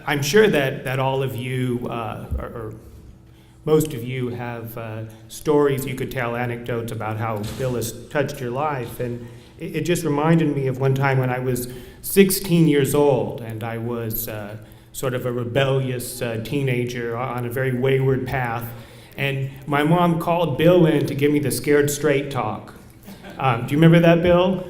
I'm sure that all of you, or most of you, have stories you could tell, anecdotes about how Bill has touched your life. And it just reminded me of one time when I was 16 years old, and I was sort of a rebellious teenager on a very wayward path. And my mom called Bill in to give me the scared straight talk. Do you remember that, Bill?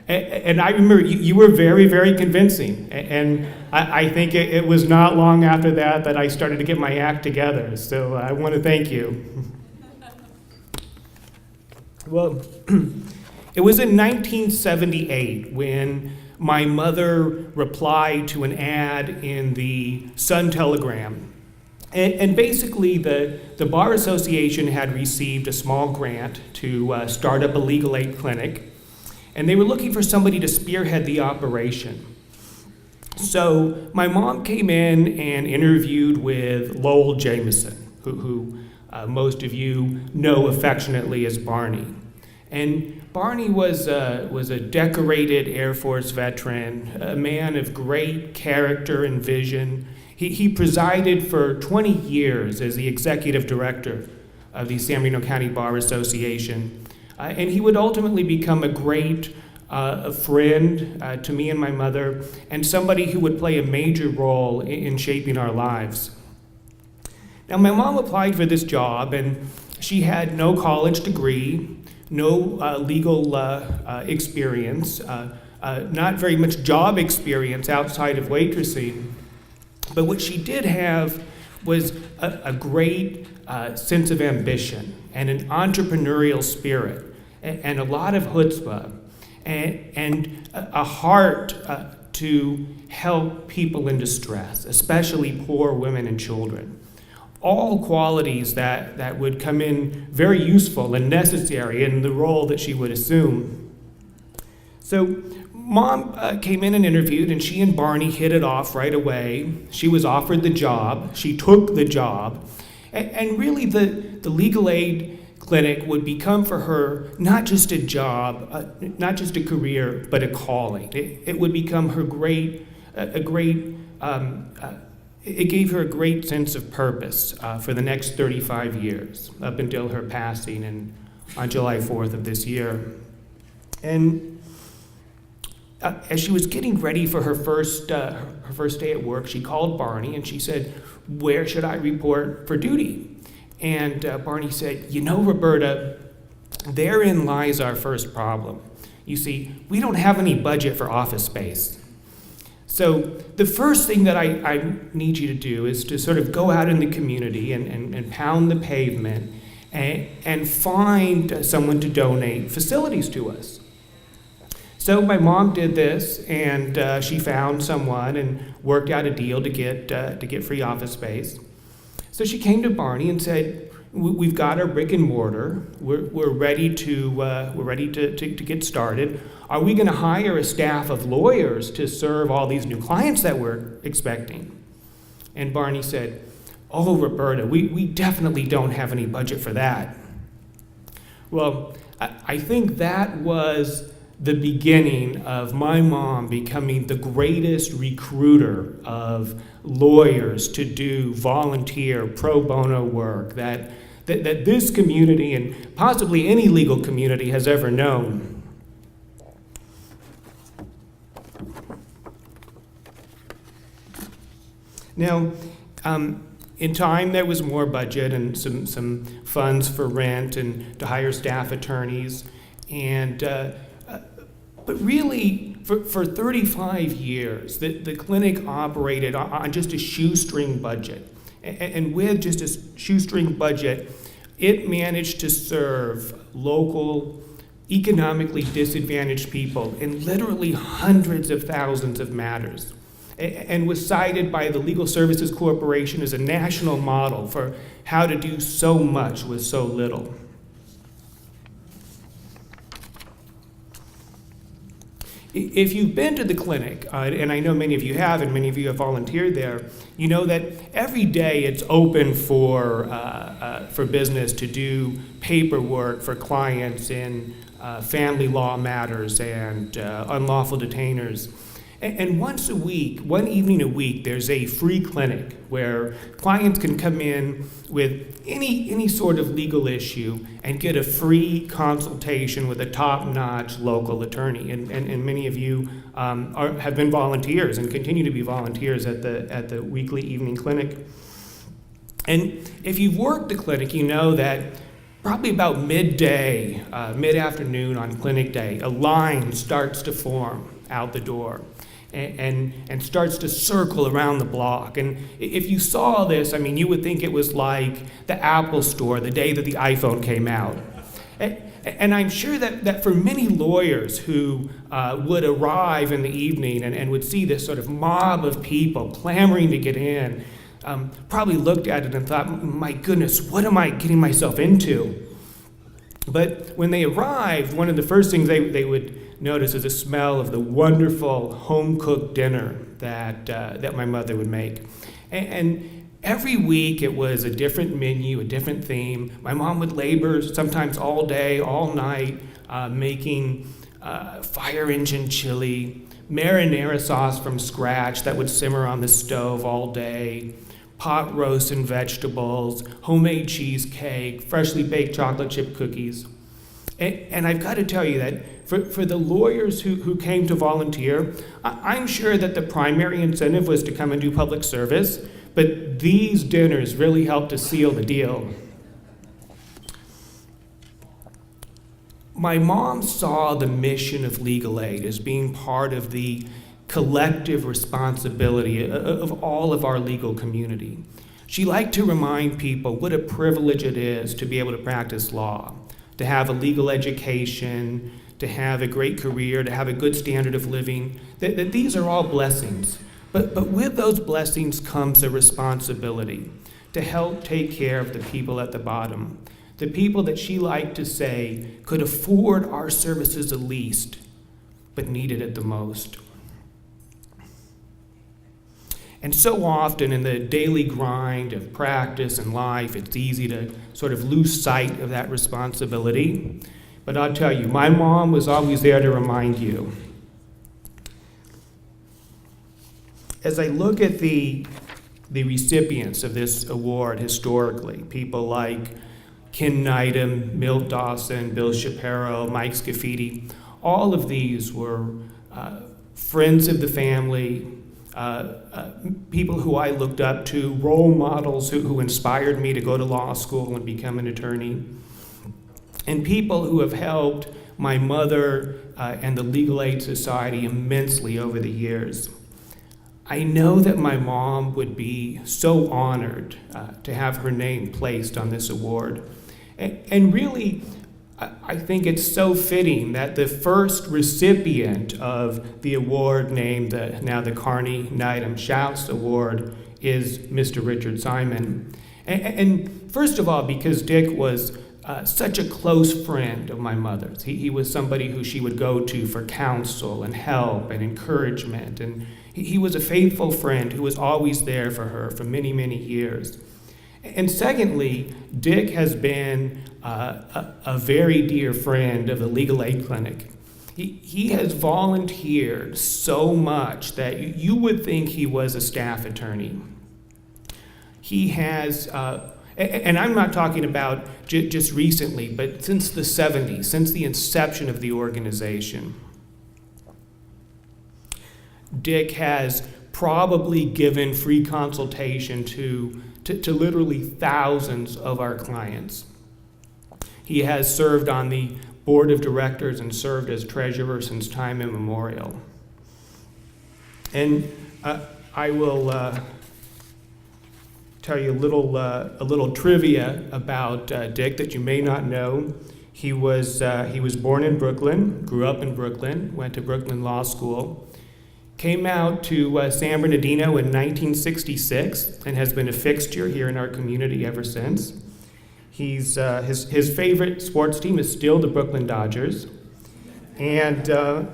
And I remember you were very, very convincing. And I think it was not long after that I started to get my act together. So I want to thank you. Well, it was in 1978 when my mother replied to an ad in the Sun Telegram. And basically, the Bar Association had received a small grant to start up a legal aid clinic, and they were looking for somebody to spearhead the operation. So my mom came in and interviewed with Lowell Jameson, who most of you know affectionately as Barney. And Barney was a decorated Air Force veteran, a man of great character and vision. He presided for 20 years as the executive director of the San Bernardino County Bar Association. And he would ultimately become a great friend to me and my mother, and somebody who would play a major role in shaping our lives. Now, my mom applied for this job, and she had no college degree, no legal experience, not very much job experience outside of waitressing. But what she did have was a great sense of ambition and an entrepreneurial spirit and a lot of chutzpah and a heart to help people in distress, especially poor women and children. All qualities that would come in very useful and necessary in the role that she would assume. So Mom came in and interviewed, and she and Barney hit it off right away. She was offered the job. She took the job. And really, the legal aid clinic would become for her not just a job, not just a career, but a calling. It would become her it gave her a great sense of purpose for the next 35 years, up until her passing on July 4th of this year. And as she was getting ready for her first day at work, she called Barney and she said, "Where should I report for duty?" And Barney said, "You know, Roberta, therein lies our first problem. You see, we don't have any budget for office space. So the first thing that I need you to do is to sort of go out in the community and pound the pavement and find someone to donate facilities to us." So my mom did this, and she found someone and worked out a deal to get free office space. So she came to Barney and said, "We've got our brick and mortar. We're ready to get started. Are we going to hire a staff of lawyers to serve all these new clients that we're expecting?" And Barney said, "Oh, Roberta, we definitely don't have any budget for that." Well, I think that was the beginning of my mom becoming the greatest recruiter of lawyers to do volunteer pro bono work that this community and possibly any legal community has ever known. Now, in time, there was more budget and some funds for rent and to hire staff attorneys, and but really, for 35 years, the clinic operated on just a shoestring budget. And with just a shoestring budget, it managed to serve local, economically disadvantaged people in literally hundreds of thousands of matters, and was cited by the Legal Services Corporation as a national model for how to do so much with so little. If you've been to the clinic, and I know many of you have, and many of you have volunteered there, you know that every day it's open for business to do paperwork for clients in family law matters and unlawful detainers. And once a week, one evening a week, there's a free clinic where clients can come in with any sort of legal issue and get a free consultation with a top-notch local attorney. And many of you have been volunteers and continue to be volunteers at the weekly evening clinic. And if you've worked the clinic, you know that probably about midday, mid-afternoon on clinic day, a line starts to form out the door. And starts to circle around the block. And if you saw this, I mean, you would think it was like the Apple Store the day that the iPhone came out. And I'm sure that for many lawyers who would arrive in the evening and would see this sort of mob of people clamoring to get in, probably looked at it and thought, my goodness, what am I getting myself into? But when they arrived, one of the first things they would notice is the smell of the wonderful home-cooked dinner that my mother would make. And every week it was a different menu, a different theme. My mom would labor sometimes all day, all night, making fire engine chili, marinara sauce from scratch that would simmer on the stove all day, pot roast and vegetables, homemade cheesecake, freshly baked chocolate chip cookies. And I've got to tell you that for the lawyers who came to volunteer, I'm sure that the primary incentive was to come and do public service, but these dinners really helped to seal the deal. My mom saw the mission of legal aid as being part of the collective responsibility of all of our legal community. She liked to remind people what a privilege it is to be able to practice law, to have a legal education, to have a great career, to have a good standard of living, that these are all blessings. But with those blessings comes a responsibility to help take care of the people at the bottom, the people that she liked to say could afford our services the least, but needed it the most. And so often in the daily grind of practice and life, it's easy to sort of lose sight of that responsibility. But I'll tell you, my mom was always there to remind you. As I look at the recipients of this award historically, people like Ken Needham, Milt Dawson, Bill Shapiro, Mike Scafidi, all of these were friends of the family, people who I looked up to, role models who inspired me to go to law school and become an attorney, and people who have helped my mother and the Legal Aid Society immensely over the years. I know that my mom would be so honored to have her name placed on this award. And really, I think it's so fitting that the first recipient of the award named now the Carney Needham Schaus Award is Mr. Richard Simon. And first of all, because Dick was such a close friend of my mother's. He was somebody who she would go to for counsel and help and encouragement. And he was a faithful friend who was always there for her for many, many years. And secondly, Dick has been a very dear friend of the Legal Aid Clinic. He has volunteered so much that you would think he was a staff attorney. He has, and I'm not talking about just recently, but since the 70s, since the inception of the organization, Dick has probably given free consultation to literally thousands of our clients. He has served on the board of directors and served as treasurer since time immemorial. And I will tell you a little trivia about Dick that you may not know. He was born in Brooklyn, grew up in Brooklyn, went to Brooklyn Law School, came out to San Bernardino in 1966 and has been a fixture here in our community ever since. His favorite sports team is still the Brooklyn Dodgers, and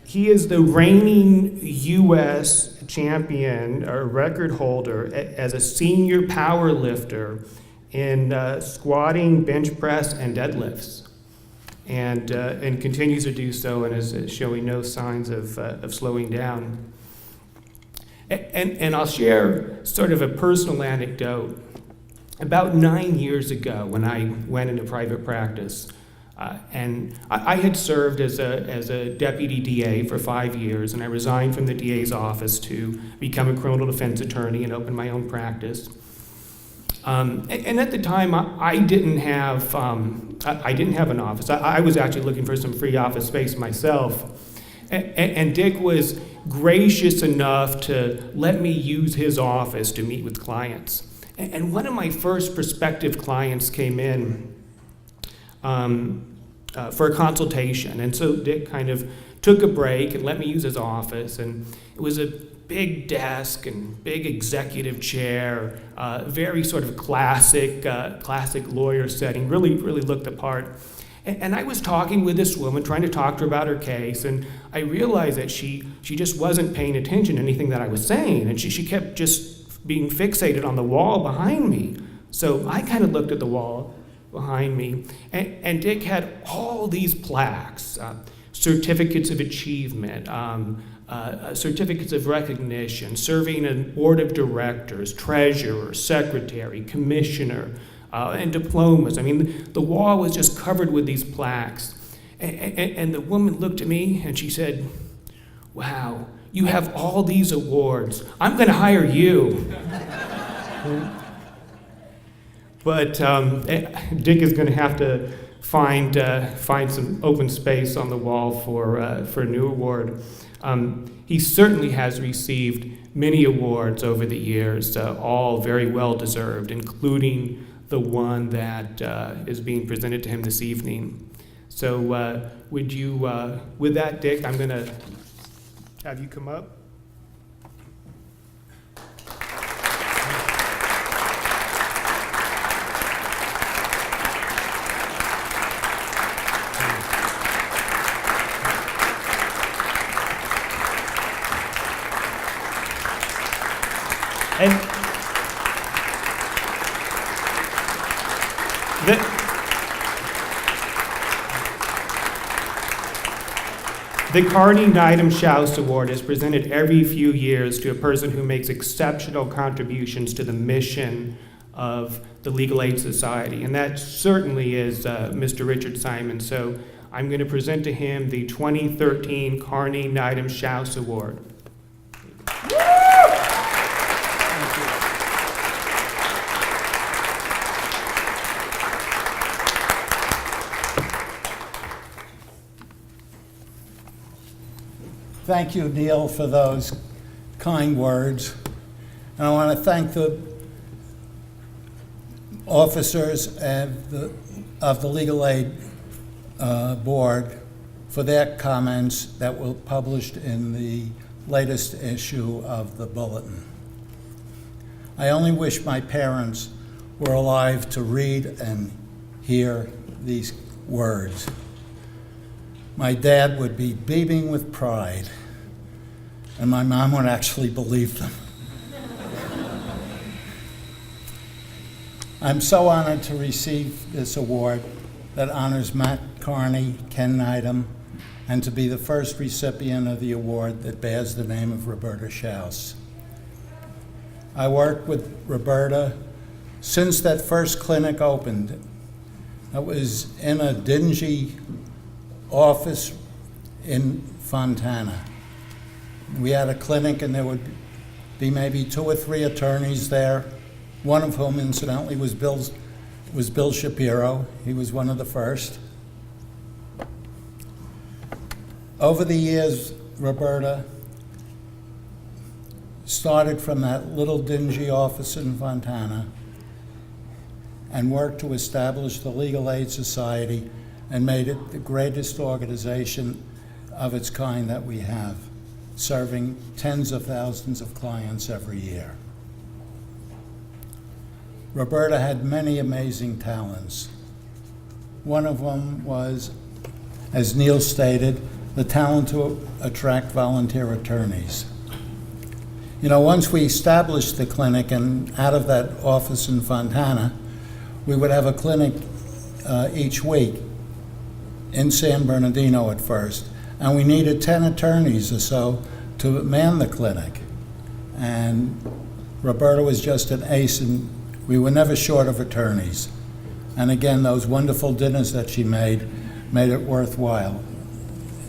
he is the reigning U.S. champion or record holder as a senior power lifter in squatting, bench press, and deadlifts. and continues to do so, and is showing no signs of slowing down. And I'll share sort of a personal anecdote. About 9 years ago, when I went into private practice, and I had served as a deputy DA for 5 years, and I resigned from the DA's office to become a criminal defense attorney and open my own practice. And at the time, I didn't have an office. I was actually looking for some free office space myself. And Dick was gracious enough to let me use his office to meet with clients. And one of my first prospective clients came in for a consultation. And so Dick kind of took a break and let me use his office. And it was a big desk and big executive chair, very sort of classic lawyer setting, really looked the part. And I was talking with this woman, trying to talk to her about her case, and I realized that she just wasn't paying attention to anything that I was saying, and she kept just being fixated on the wall behind me. So I kind of looked at the wall behind me, and Dick had all these plaques, certificates of achievement, certificates of recognition, serving a board of directors, treasurer, secretary, commissioner, and diplomas. I mean, the wall was just covered with these plaques. And the woman looked at me and she said, "Wow, you have all these awards. I'm going to hire you." But Dick is going to have to find some open space on the wall for a new award. He certainly has received many awards over the years, all very well deserved, including the one that is being presented to him this evening. So would you, with that, Dick, I'm going to have you come up. And the Carney Needham Schaus Award is presented every few years to a person who makes exceptional contributions to the mission of the Legal Aid Society, and that certainly is Mr. Richard Simon. So I'm going to present to him the 2013 Carney Needham Schaus Award. Thank you, Neil, for those kind words. And I want to thank the officers of the Legal Aid Board for their comments that were published in the latest issue of the Bulletin. I only wish my parents were alive to read and hear these words. My dad would be beaming with pride, and my mom would actually believe them. I'm so honored to receive this award that honors Matt Carney, Ken Needham, and to be the first recipient of the award that bears the name of Roberta Schaus. I worked with Roberta since that first clinic opened. I was in a dingy office in Fontana. We had a clinic and there would be maybe 2 or 3 attorneys there, one of whom incidentally was Bill Shapiro. He was one of the first. Over the years, Roberta started from that little dingy office in Fontana and worked to establish the Legal Aid Society and made it the greatest organization of its kind that we have, serving tens of thousands of clients every year. Roberta had many amazing talents. One of them was, as Neil stated, the talent to attract volunteer attorneys. You know, once we established the clinic and out of that office in Fontana, we would have a clinic each week in San Bernardino at first, and we needed 10 attorneys or so to man the clinic. And Roberta was just an ace, and we were never short of attorneys. And again, those wonderful dinners that she made it worthwhile,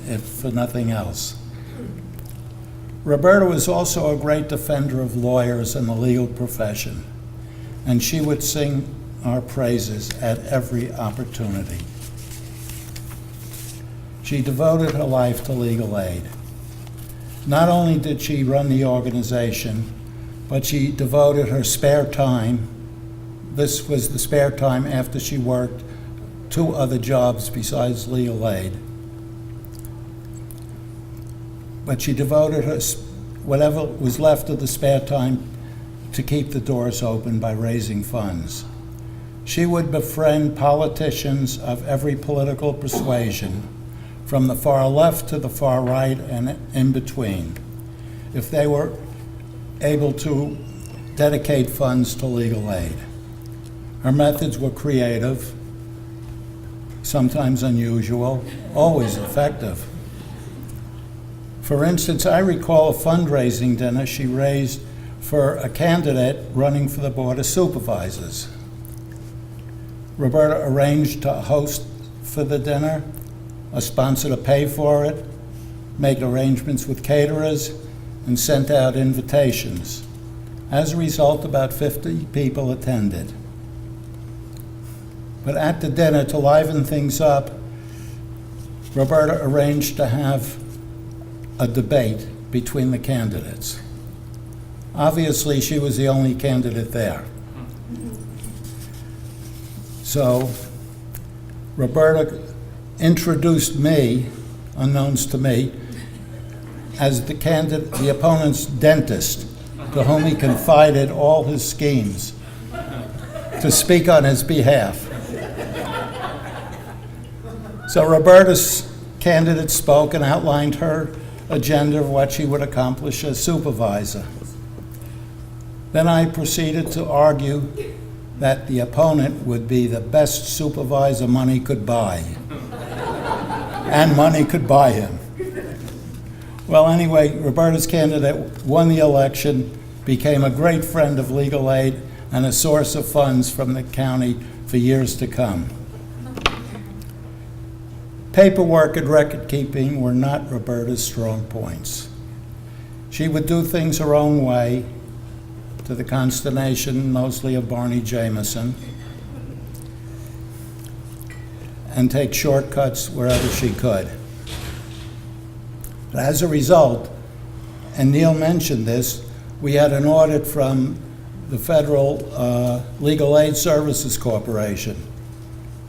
if for nothing else. Roberta was also a great defender of lawyers and the legal profession, and she would sing our praises at every opportunity. She devoted her life to legal aid. Not only did she run the organization, but she devoted her spare time. This was the spare time after she worked 2 other jobs besides legal aid. But she devoted whatever was left of the spare time to keep the doors open by raising funds. She would befriend politicians of every political persuasion, from the far left to the far right and in between, if they were able to dedicate funds to legal aid. Her methods were creative, sometimes unusual, always effective. For instance, I recall a fundraising dinner she raised for a candidate running for the Board of Supervisors. Roberta arranged to host for the dinner, a sponsor to pay for it, make arrangements with caterers, and sent out invitations. As a result, about 50 people attended. But at the dinner, to liven things up, Roberta arranged to have a debate between the candidates. Obviously, she was the only candidate there. So Roberta introduced me, unknowns to me, as the opponent's dentist, to whom he confided all his schemes to speak on his behalf. So Roberta's candidate spoke and outlined her agenda of what she would accomplish as supervisor. Then I proceeded to argue that the opponent would be the best supervisor money could buy, and money could buy him. Well, anyway, Roberta's candidate won the election, became a great friend of legal aid, and a source of funds from the county for years to come. Paperwork and record keeping were not Roberta's strong points. She would do things her own way, to the consternation mostly of Barney Jameson, and take shortcuts wherever she could. But as a result, and Neil mentioned this, we had an audit from the Federal Legal Aid Services Corporation.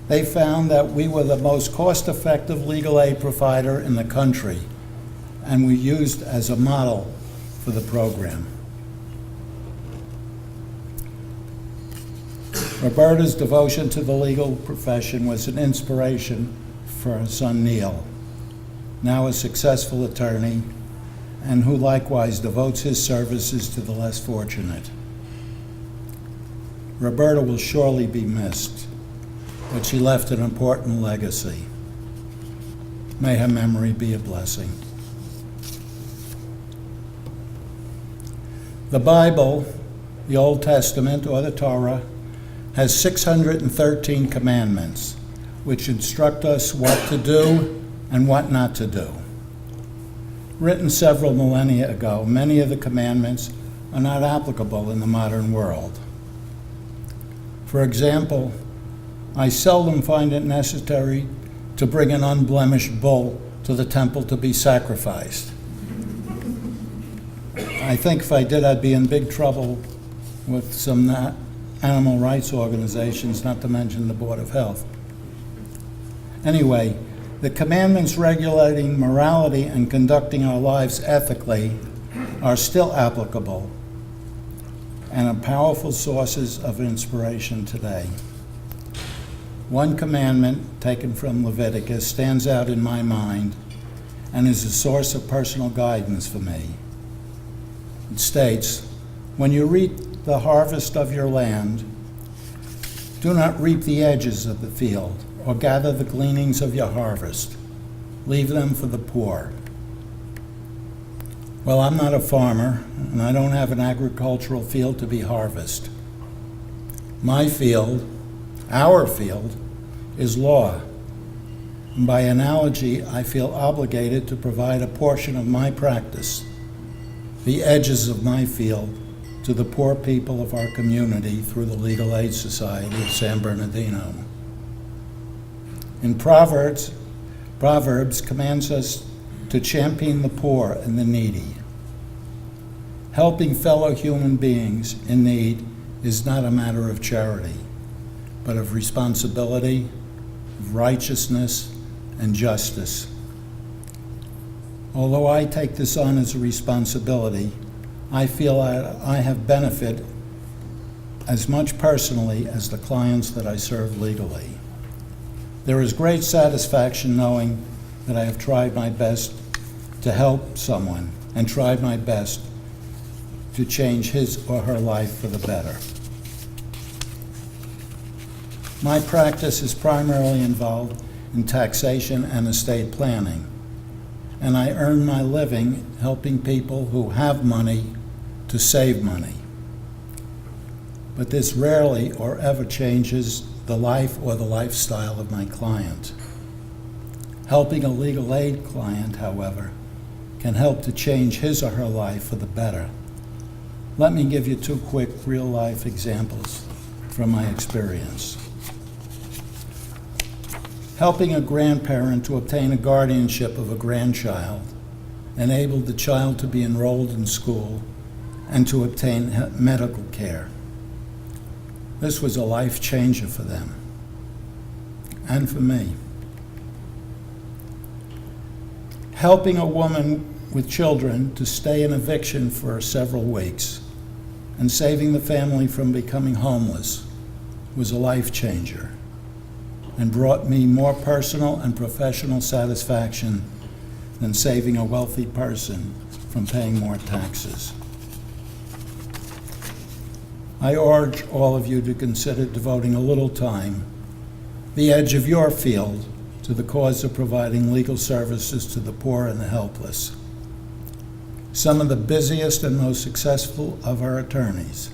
They found that we were the most cost-effective legal aid provider in the country, and we used as a model for the program. Roberta's devotion to the legal profession was an inspiration for her son Neil, now a successful attorney, and who likewise devotes his services to the less fortunate. Roberta will surely be missed, but she left an important legacy. May her memory be a blessing. The Bible, the Old Testament or the Torah, has 613 commandments, which instruct us what to do and what not to do. Written several millennia ago, many of the commandments are not applicable in the modern world. For example, I seldom find it necessary to bring an unblemished bull to the temple to be sacrificed. I think if I did, I'd be in big trouble with some animal rights organizations, not to mention the Board of Health. Anyway, the commandments regulating morality and conducting our lives ethically are still applicable and are powerful sources of inspiration today. One commandment, taken from Leviticus, stands out in my mind and is a source of personal guidance for me. It states, "When you reap the harvest of your land, do not reap the edges of the field, or gather the gleanings of your harvest. Leave them for the poor. Well, I'm not a farmer, and I don't have an agricultural field to be harvested. My field, our field, is law. And by analogy, I feel obligated to provide a portion of my practice, the edges of my field, to the poor people of our community through the Legal Aid Society of San Bernardino. In Proverbs commands us to champion the poor and the needy. Helping fellow human beings in need is not a matter of charity, but of responsibility, of righteousness, and justice. Although I take this on as a responsibility, I feel I have benefit as much personally as the clients that I serve legally. There is great satisfaction knowing that I have tried my best to help someone and tried my best to change his or her life for the better. My practice is primarily involved in taxation and estate planning, and I earn my living helping people who have money to save money. But this rarely or ever changes the life or the lifestyle of my client. Helping a legal aid client, however, can help to change his or her life for the better. Let me give you two quick real-life examples from my experience. Helping a grandparent to obtain a guardianship of a grandchild enabled the child to be enrolled in school and to obtain medical care. This was a life changer for them and for me. Helping a woman with children to stay in eviction for several weeks and saving the family from becoming homeless was a life changer and brought me more personal and professional satisfaction than saving a wealthy person from paying more taxes. I urge all of you to consider devoting a little time, the edge of your field, to the cause of providing legal services to the poor and the helpless. Some of the busiest and most successful of our attorneys,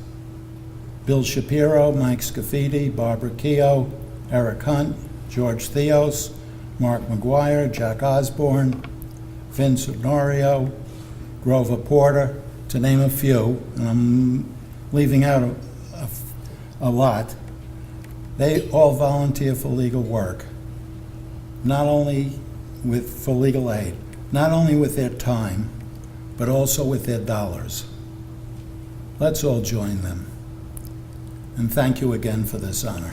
Bill Shapiro, Mike Scafidi, Barbara Keogh, Eric Hunt, George Theos, Mark McGuire, Jack Osborne, Vince Honorio, Grover Porter, to name a few, and I'm leaving out a lot. They all volunteer for legal work, for legal aid, not only with their time, but also with their dollars. Let's all join them. And thank you again for this honor.